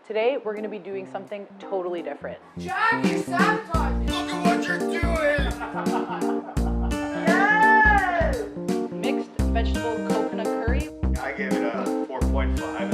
Today, we're gonna be doing something totally different. Jack, you sabotaged it! Look at what you're doing! Yes! Mixed vegetable coconut curry. I gave it a 4.5.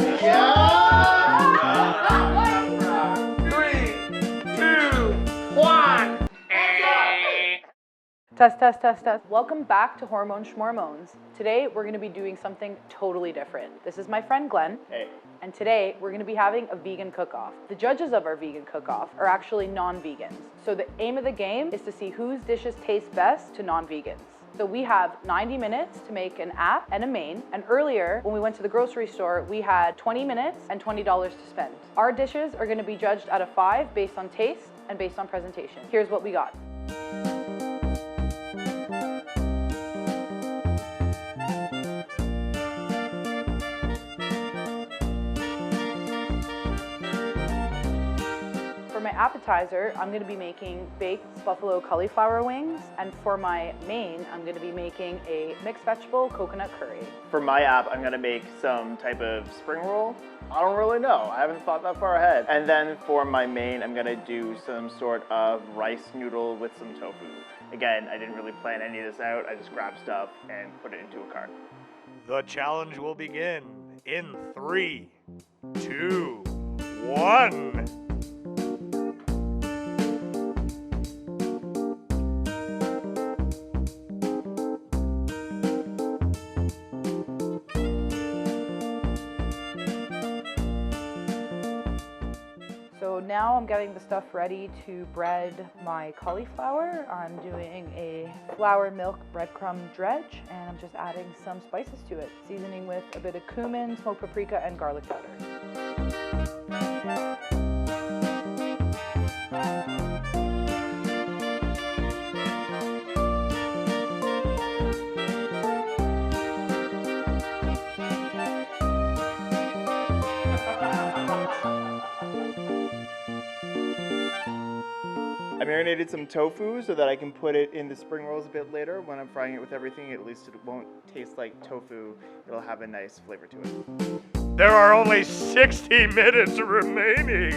Test. Welcome back to Hormone Schmormones. Today, we're gonna be doing something totally different. This is my friend Glenn. Hey. And today, we're gonna be having a vegan cook-off. The judges of our vegan cook-off are actually non-vegans. So the aim of the game is to see whose dishes taste best to non-vegans. So we have 90 minutes to make an app and a main. And earlier, when we went to the grocery store, we had 20 minutes and $20 to spend. Our dishes are gonna be judged out of 5 based on taste and based on presentation. Here's what we got. For my appetizer, I'm gonna be making baked buffalo cauliflower wings, and for my main, I'm gonna be making a mixed vegetable coconut curry. For my app, I'm gonna make some type of spring roll. I don't really know, I haven't thought that far ahead. And then for my main, I'm gonna do some sort of rice noodle with some tofu. Again, I didn't really plan any of this out, I just grabbed stuff and put it into a cart. The challenge will begin in 3, 2, 1. So now I'm getting the stuff ready to bread my cauliflower. I'm doing a flour milk breadcrumb dredge, and I'm just adding some spices to it, seasoning with a bit of cumin, smoked paprika, and garlic powder. I marinated some tofu so that I can put it in the spring rolls a bit later. When I'm frying it with everything, at least it won't taste like tofu. It'll have a nice flavor to it. There are only 60 minutes remaining.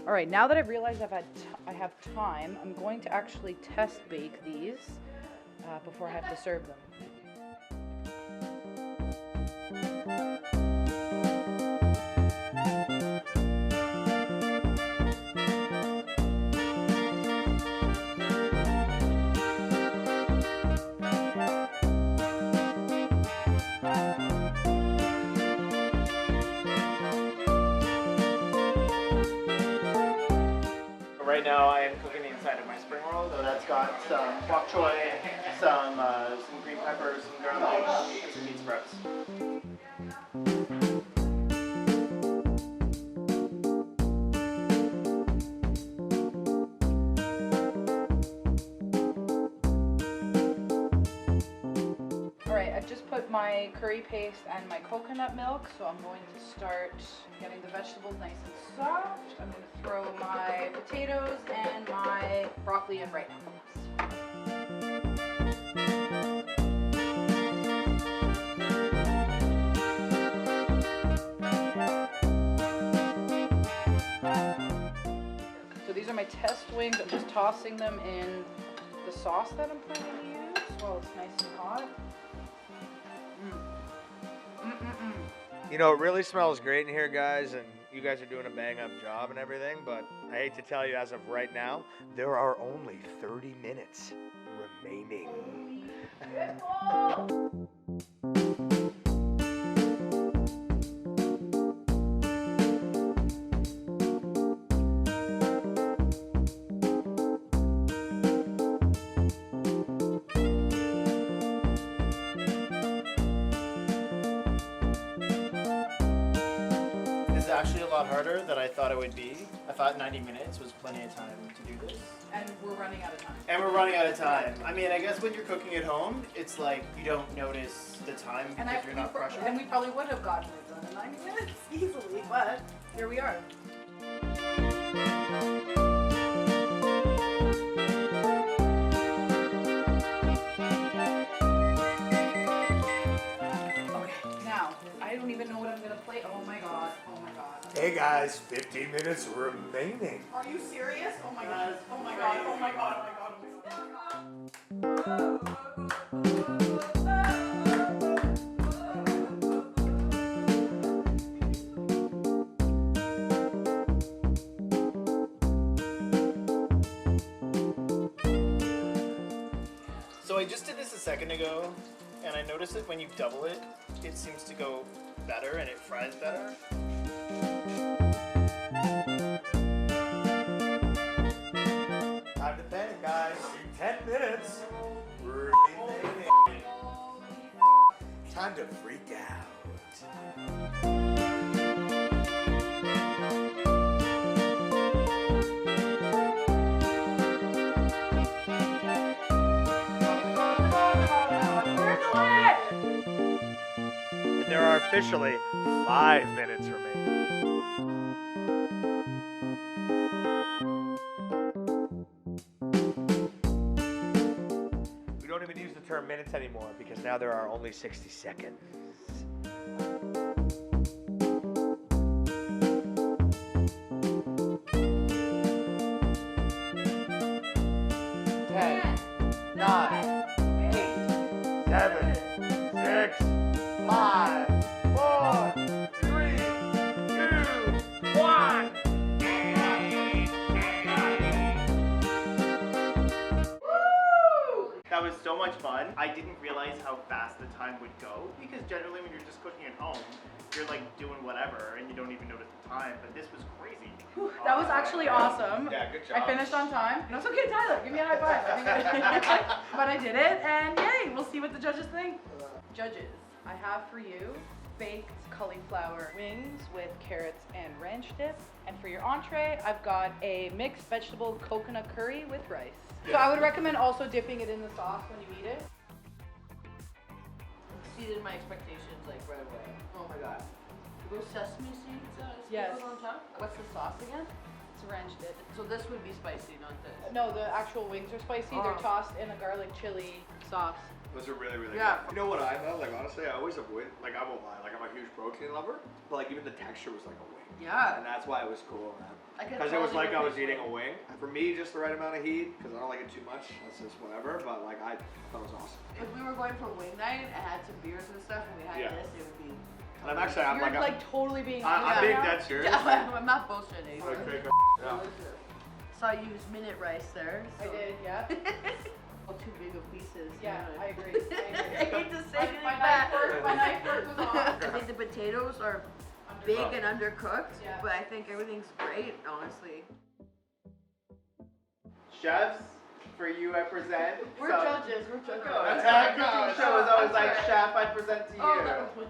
All right, now that I've realized I have time, I'm going to actually test bake these before I have to serve them. Right now I am cooking the inside of my spring roll. So that's got some bok choy, some green peppers, some garlic, and some meat sprouts. I've just put my curry paste and my coconut milk, so I'm going to start getting the vegetables nice and soft. I'm going to throw my potatoes and my broccoli in right now. So these are my test wings. I'm just tossing them in the sauce that I'm planning to use while it's nice and hot. You know, it really smells great in here, guys, and you guys are doing a bang-up job and everything, but I hate to tell you, as of right now, there are only 30 minutes remaining. Actually a lot harder than I thought it would be. I thought 90 minutes was plenty of time to do this. And we're running out of time. And we're running out of time. I mean, I guess when you're cooking at home, it's like you don't notice the time because you're not pressured. And we probably would have gotten it done in 90 minutes easily, but here we are. I'm gonna plate. Oh my god. Oh my god. Hey guys, 15 minutes remaining. Are you serious? Oh my god. Oh my god. Oh my god. Oh my god. So I just did this a second ago, and I noticed that when you double it, it seems to go better and it fries better. Time to bed, guys. 10 minutes. Time to freak out. And there are officially 5 minutes remaining. We don't even use the term minutes anymore because now there are only 60 seconds. Ten, 9, 8, 7, 6, 5, 4, 3, 2, 1. That was so much fun. I didn't realize how fast the time would go because generally when you're just cooking at home, you're like doing whatever and you don't even notice the time, but this was crazy. That was actually awesome. Yeah, good job. I finished on time. That's okay, Tyler. Give me a high five. I think but I did it, and yay! We'll see what the judges think. Judges, I have for you baked cauliflower wings with carrots and ranch dip. And for your entree, I've got a mixed vegetable coconut curry with rice. So I would recommend also dipping it in the sauce when you eat it. Exceeded my expectations like right away. Oh my god. Those sesame seeds Yes. sprinkled on top? What's the sauce again? It's ranch dip. So this would be spicy, not this. No, the actual wings are spicy. They're Oh. tossed in a garlic chili sauce. Those are really, really Yeah. good. You know what I love? Like, honestly, I always avoid, like, I won't lie, like, I'm a huge protein lover, but, like, even the texture was like a wing. Yeah. And that's why it was cool, man. I could Because it was totally like I was replace eating a wing. For me, just the right amount of heat, because I don't like it too much. That's just whatever, but, like, I thought it was awesome. If we were going for wing night and had some beers and stuff and we had Yeah. this, it would be. And I'm actually, I'm You're like, like totally being I'm honest being right now. dead serious. Yeah, I'm not bullshitting. Like, take a- yeah. Delicious. Saw you use minute rice there. I did, yeah. Well, too big of pieces. Yeah, yeah. I agree. I hate to say it My like that. knife work was off. I think the potatoes are big and undercooked, Yeah. but I think everything's great, honestly. Chefs, for you I present. We're some- judges. We're judges. That's how a cooking show is always like, chef, I present to you. Oh, that was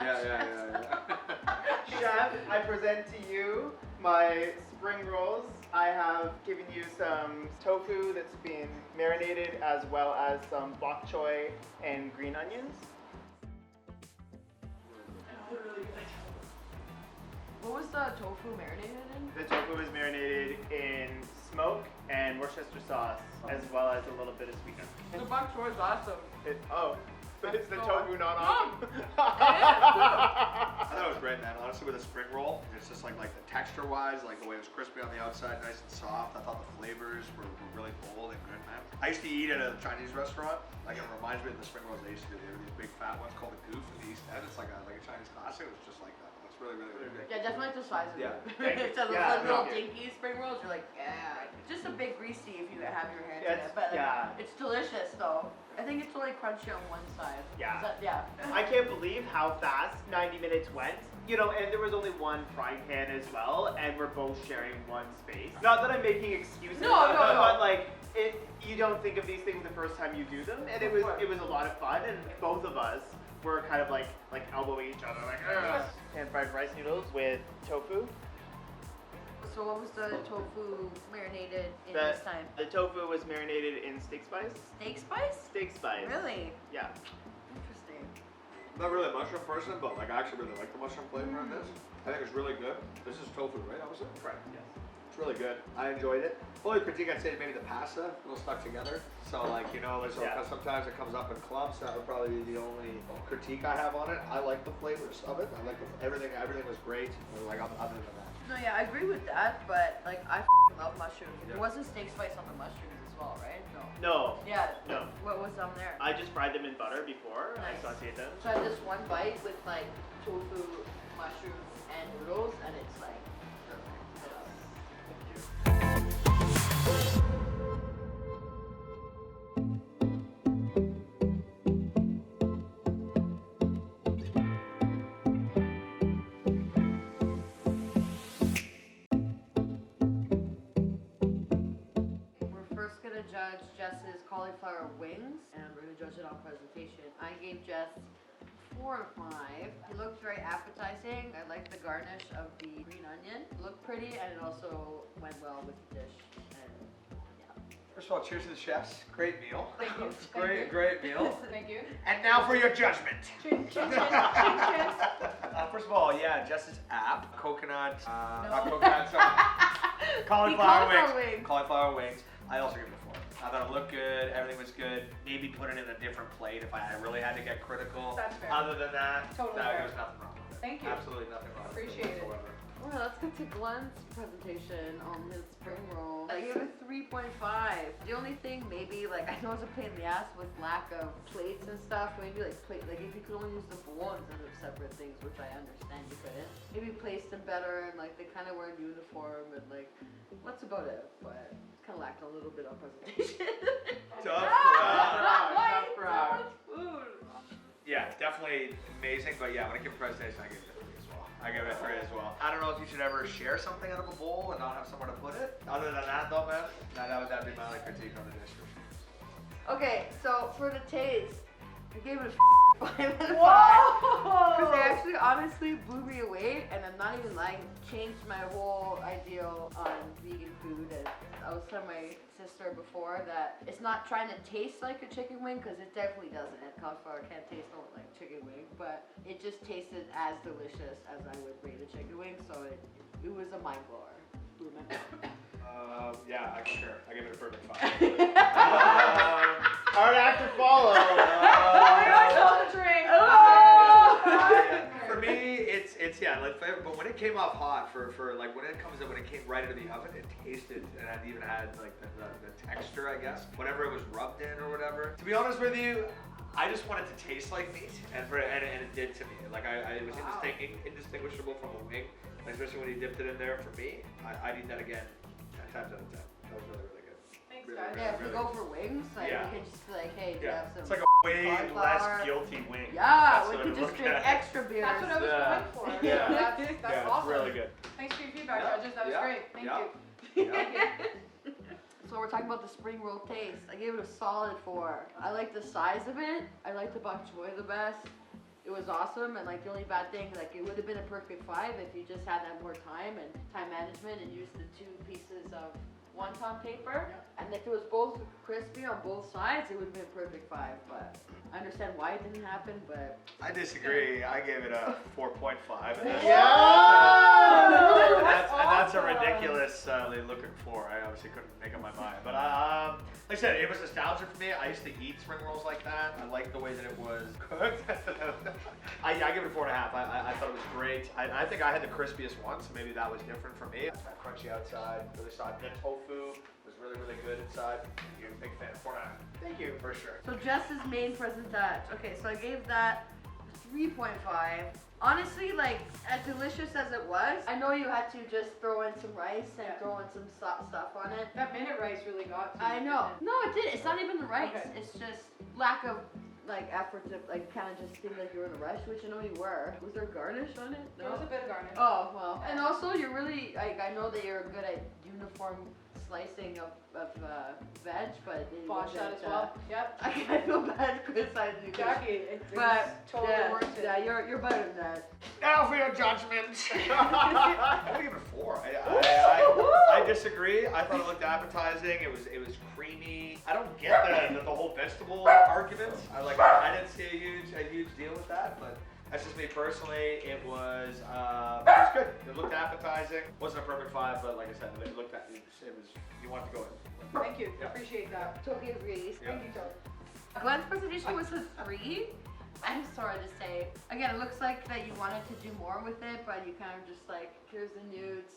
Yeah. Chef, I present to you my spring rolls. I have given you some tofu that's been marinated as well as some bok choy and green onions. What was the tofu marinated in? The tofu is marinated in smoke and Worcestershire sauce as well as a little bit of sweetener. The bok choy is awesome. But is the so tofu not awesome? I thought it was great, man. Honestly, with a spring roll, it's just like the texture-wise, like the way it was crispy on the outside, nice and soft. I thought the flavors were really bold and good, man. I used to eat at a Chinese restaurant. Like, it reminds me of the spring rolls they used to do. They were these big fat ones called the goof in the East End. It's like a Chinese classic. It was just like that. It's really, really, really good. Yeah, definitely like the size of Yeah. it. Thank you. It's a Yeah, little thank you. dinky spring rolls. You're like, yeah. Just a bit greasy if you have your hands Yeah, in it, but like, yeah. it's delicious though. I think it's only crunchy on one side. Yeah. Is that- yeah. I can't believe how fast 90 minutes went. You know, and there was only one frying pan as well, and we're both sharing one space. Not that I'm making excuses, No, no, no. but like, you don't think of these things the first time you do them, and it was a lot of fun, and both of us were kind of like elbowing each other, like, ugh. And fried rice noodles with tofu. So what was the tofu marinated in The, this time? the tofu was marinated in steak spice. Steak spice? Steak spice. Really? Yeah. Interesting. I'm not really a mushroom person, but like I actually really like the mushroom flavor in this. I think it's really good. This is tofu, right? That was it? Correct. Yes. It's really good. I enjoyed it. Only critique I'd say is maybe the pasta, a little stuck together. So like, you know, sometimes it comes up in clumps. That would probably be the only critique I have on it. I like the flavors of it. I like everything was great. Like other than that. No, yeah, I agree with that, but like I love mushrooms. There wasn't steak spice on the mushrooms as well, right? No. No. Yeah. No. What was on there? I just fried them in butter before. Nice. I sauteed them. So I had this one bite with like tofu, mushrooms, and noodles, and it's like judge Jess's cauliflower wings, and we're going to judge it on presentation. I gave Jess 4 or 5. It looked very appetizing. I liked the garnish of the green onion. It looked pretty, and it also went well with the dish. And yeah. First of all, cheers to the chefs. Great meal. Thank you. Great meal. Thank you. And now for your judgment. Chin, chin, chin, chin, chin. First of all, yeah, Jess's app, coconut, No. not coconut, sorry. Cauliflower wings. Cauliflower wings. I also give it a 4. I thought it looked good, everything was good. Maybe put it in a different plate if I really had to get critical. That's fair. Other than that, Totally there fair. was nothing wrong with it. Thank you. Absolutely nothing wrong Appreciate it. with it whatsoever. Well, let's get to Glen's presentation on his spring roll. I gave it 3.5. The only thing maybe, like, I know it's a pain in the ass with lack of plates and stuff. Maybe like if you could only use the bowl instead of separate things, which I understand you couldn't. Maybe place them better and like they kind of were in uniform and like, that's about it. But kind of lacked a little bit on presentation. Tough Why? crowd. So much food. Yeah, definitely amazing, but yeah, when it came to presentation, I give it a 3 as well. I give it a 3 as well. I don't know if you should ever share something out of a bowl and not have somewhere to put it. Other than that though, man, that'd be my only critique on the dish. Okay, so for the taste, I gave it a 5 out of 5. Whoa! Because they actually honestly blew me away, and I'm not even lying, changed my whole ideal on vegan food. And I was telling my sister before that it's not trying to taste like a chicken wing, because it definitely doesn't. And cauliflower can't taste like chicken wing, but it just tasted as delicious as I would rate a chicken wing, so it was a mind blower. Yeah, I concur. I give it a perfect 5. Hard act to follow. For me, it's yeah, like flavor. But when it came off hot, for like when it came right into the oven, it tasted and it even had like the texture, I guess, whatever it was rubbed in or whatever. To be honest with you, I just want it to taste like meat, and it did to me. Like it was indistinguishable from a wing, especially when he dipped it in there. For me, I'd eat that again 10 times out of 10. That was really, really good. Thanks, Really, guys. really, Yeah, if we really go good. for wings, like Yeah. we can just be like, hey, do you Yeah, have some it's like a way cauliflower? less guilty wing. Yeah, That's we what could it just looked drink at. extra beers. That's what I was Yeah. going for. Yeah. That's Yeah, awesome. really good. Thanks for your feedback, Yeah. judges. That was Yeah. great. Thank Yeah. you. Thank you. So we're talking about the spring roll taste. I gave it a solid 4. I like the size of it. I like the bok choy the best. It was awesome, and like the only bad thing, like it would have been a perfect 5 if you just had that more time and time management and used the 2 pieces of wonton paper. And if it was both crispy on both sides, it would have been a perfect 5. But I understand why it didn't happen, but I disagree. I gave it a 4.5. And that's a ridiculously looking for. I obviously couldn't make up my mind. But like I said, it was nostalgia for me. I used to eat spring rolls like that. I liked the way that it was cooked. I give it a 4.5. I thought it was great. I think I had the crispiest one, so maybe that was different for me. It's that crunchy outside, really soft. The tofu was really, really good inside. You're a big fan. 4.5. Thank you, for sure. so Jess's main presentage. Okay, so I gave that 3.5. Honestly, like, as delicious as it was, I know you had to just throw in some rice and throw in some stuff on it. That minute rice really got to I me, know. didn't it? No, it did. It's not even the rice. Okay. It's just lack of, like, effort to, like, kind of just think like you were in a rush, which I know you were. Was there garnish on it? There was a bit of garnish. Oh, well. And also, you're really, like, I know that you're good at uniform slicing of veg, but it Botched that wasn't, as well. Yep. I feel bad criticizing you. Jackie, it was But totally yeah, worth it. yeah, you're better than that. Now for your judgments. I give it a 4. I disagree. I thought it looked appetizing. It was creamy. I don't get the whole vegetable argument. I didn't see a huge deal with that, but That's just me personally. It was good. It looked appetizing. Wasn't a perfect 5, but like I said, it looked at it was you want to go in. Thank you. Yeah. Appreciate that. Totally agrees. Yeah. Thank you, Toby. Glen's presentation was a 3. I'm sorry to say. Again, it looks like that you wanted to do more with it, but you kind of just like, here's the nudes,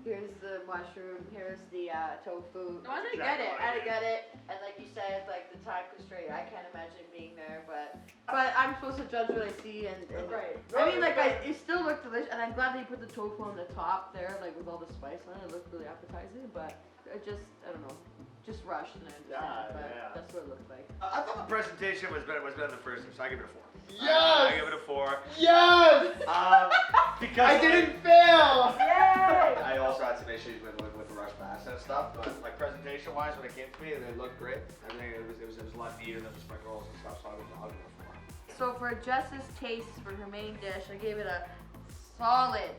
here's the mushroom, here's the tofu. I wanted to get it. I had to get it, and like you said, like the time constraint. I can't imagine being there, but I'm supposed to judge what I see, and Right. I mean, like it still looked delicious, and I'm glad that you put the tofu on the top there, like with all the spice on it. It looked really appetizing, but I don't know. Just rushed and I understand, but that's what it looked like. I thought the presentation was better than the first one, so I give it a 4. Yes! I give it a 4. Yes! Because I didn't fail! Yay! I also had some issues with the rush pass and stuff, but like presentation wise, when it came to me, they looked great. Everything it was a lot neater than the spring rolls and stuff, so I'll give it a 4. So for Jess's taste for her main dish, I gave it a solid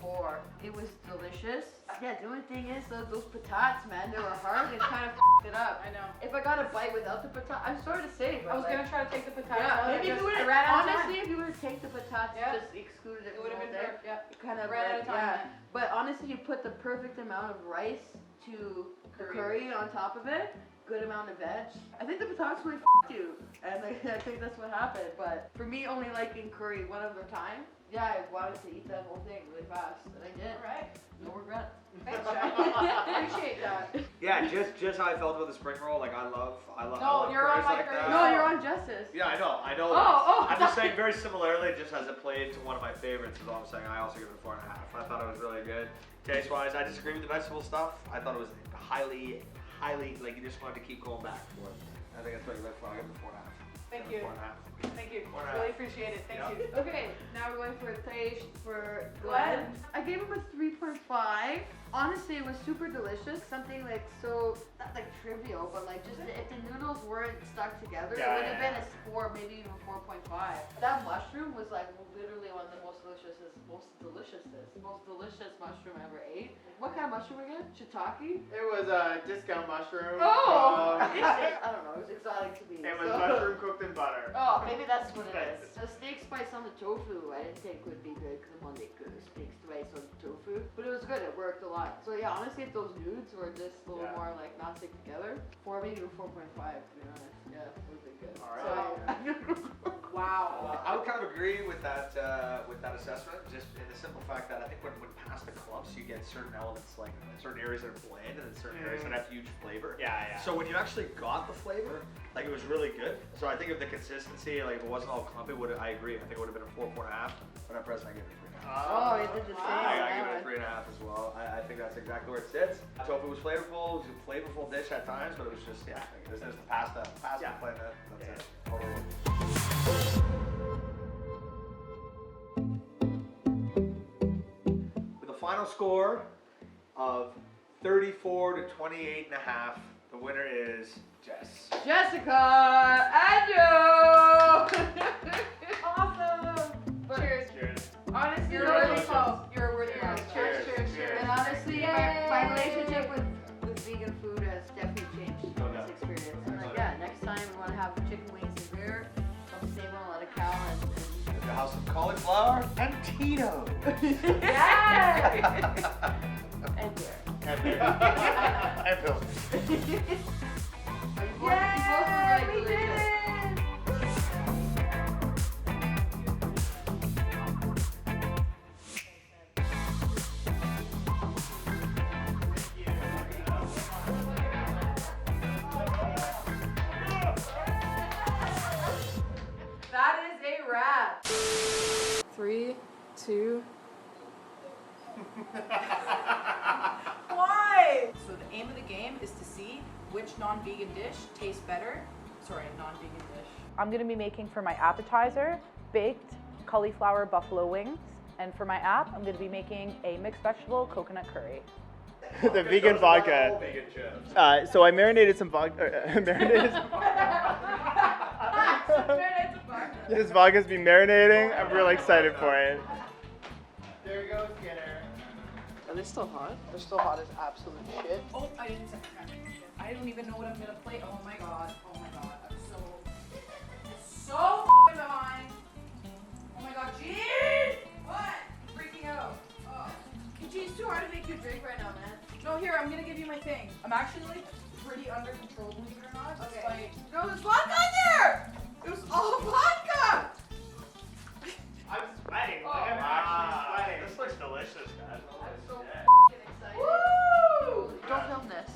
4. It was delicious. Yeah, the only thing is those patates, man, they were hard and kind of f***ed it up. I know. If I got a bite without the patat, I'm sorry to say, but I was like, gonna try to take the potato yeah, out. maybe if you would have, honestly, if you would have taken the patats, Yeah. just excluded it It would have from been there, perfect. Yeah. kind of Ran out like, of time. yeah. But honestly, you put the perfect amount of rice to the curry on top of it, good amount of veg. I think the patats really f***ed you, and like, I think that's what happened. But for me, only liking curry one other time, yeah, I wanted to eat that whole thing really fast, and I did. Alright. No regret. Thanks, Jack. Appreciate that. Yeah, just how I felt about the spring roll. Like I love No, you're on curries my like curry. that. No, you're on Justice. Yeah, I know. Oh, I'm just saying very similarly, just as it played to one of my favorites is all I'm saying. I also give it a 4.5. I thought it was really good. Taste wise, I disagree with the vegetable stuff. I thought it was highly, like you just wanted to keep going back for it. I think that's what you look for. I give it a 4.5. Thank you. 4.5. Thank you. 4.5. Really appreciate it. Thank Yeah. you. Okay, now we're going for a taste for Glen. I gave him a 3.5. Honestly, it was super delicious. Something like so, not like trivial, but like just if the noodles weren't stuck together, it would have been a 4, maybe even 4.5. That mushroom was like literally one of the most delicious mushroom I ever ate. What kind of mushroom again? Shiitake? It was a discount mushroom. Oh! from- I don't know, it was exotic to me. It was so- mushroom cooked in butter. Oh, maybe that's what it is. The steak spice on the tofu, I didn't think would be good because I'm on the good steak spice on the tofu. But it was good, it worked a lot. So yeah, honestly, if those nudes were just a little more like not stick together, 4, maybe even 4.5 to be honest. Yeah, it would have been good. All right. So, Wow. I would kind of agree with that assessment, just in the simple fact that I think when past the clumps, you get certain elements, like certain areas that are bland and then certain areas that have huge flavor. Yeah. So when you actually got the flavor, like it was really good. So I think of the consistency, like if it wasn't all clumpy, I agree. I think it would have been a 4.5, but at present I give it a 3.5. oh, it did the same. I give yeah. it a 3.5 as well. I think that's exactly where it sits. Tofu was flavorful. It was a flavorful dish at times, but it was just there's the pasta playing it. That's it. Totally. With a final score of 34 to 28 and a half, the winner is Jess. Jessica and you. Awesome. Cheers. Cheers. Honestly, You're a really worthy host. You're a worthy host. Cheers, cheers, cheers. And honestly, my relationship with vegan food has definitely changed No in doubt. this experience. And like, yeah, next time we want to have chicken wings and beer, come stay on let a cow and The House of Cauliflower and Tito. Yes. and beer. And beer. And pilsners. You both were really We did delicious. it. That is a wrap. 3, 2. Why? So the aim of the game is to see which non-vegan dish tastes better. Sorry, non-vegan dish. I'm gonna be making for my appetizer baked cauliflower buffalo wings, and for my app, I'm gonna be making a mixed vegetable coconut curry. The vegan vodka. So I marinated some vodka. This vodka's been marinating. I'm really excited for it. There you go, Skinner. Are they still hot? They're still hot as absolute shit. Oh, I didn't set the timer. I don't even know what I'm gonna play. Oh my god. I'm so behind. Oh thing. I'm actually like pretty under control, believe it or not. Okay. Despite No, there's vodka in there! It was all vodka! I'm sweating. Oh, I'm actually sweating. This looks delicious, guys. I'm so excited. Woo! Don't film this.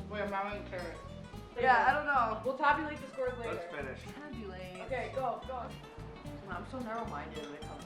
wait, I'm having carrot. Yeah, I don't know. We'll tabulate the scores later. Let's finish. It's gonna be late. Okay, go. I'm so narrow-minded when it comes